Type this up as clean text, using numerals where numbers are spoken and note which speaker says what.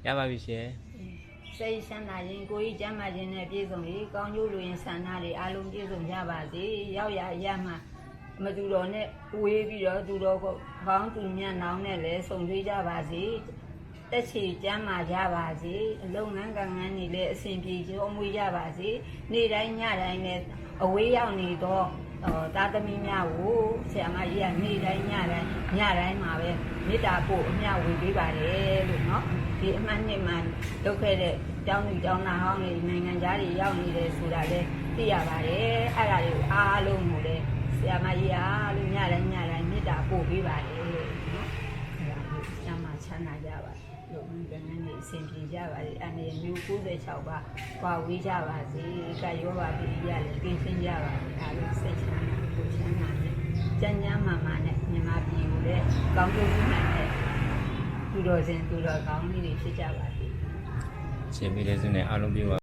Speaker 1: ရပါပြီရှင်
Speaker 2: စိတ်ဆန္ဒရင်ကိုယ်ကြီးကျမ်းမာခြင်းနဲ့ပြည့်စုံပြီးကောင်းကျိုးလူရင်ဆန္ဒတွေအားလုံးပြည့်စုံကြပါစေရောက်ရရမှမသူတော်နဲ့ဝေးပြီးတော့သူတော်ကောင်းသူမြတ်နောင်နဲ့လည်းဆုံတွေ့ကြပါစေတက်ချီကျမ်းမာကြပါစေအလုံးငန်းကငန်းနေလည်းအစဉ်ပြေချုံမွေးကြပါစေနေ့တိုင်းညတိုင်းနဲ့အဝေးရောက်နေတော့သားသမီးများကိုဆရာမကြီးကနေ့တိုင်းညတိုင်းမှာပဲမေတ္တာပို့အမျှဝေပေးပါတယ်လို့နော်ဒီအမှန်နဲ့မှလုပ်ခဲ့တဲ့ကျောင်းသူကျောင်းသားဟောင်းတွေနိုင်ငံသားတွေရောက်နေတယ်ဆိုတာလည်းသိရပါတယ်အဲ့ဒါတွေကိုအားလုံးကိုလည်းဆရာမကြီးအားလုံးညတိုင်းမေတ္တာပို့ပေးပါတယ်နော်အဲ့ဒါကိုကျမ်းမာချမ်းသာကြပါလို့ငန်းငန်းနေအစဉ်ပြေကြပါစေအနေမျိုး96ပါပွားဝေးကြပါစေကာယောပါပိရိယလည်းကင်းရှင်းကြပါစေအားလုံးစိတ်ချမ်းသာကိုချမ်းသာနဲ့ကျမ်းမာနဲ့မြန်မာပြည်ကိုလည်းကောင်းကျိုးပြုနိုင်တဲ့သူတော်စင်သူတော်ကောင်းလေးတွေဖြစ်ကြပါစေ
Speaker 1: ရှင်မိလေးစုနဲ့အားလုံးပြပါ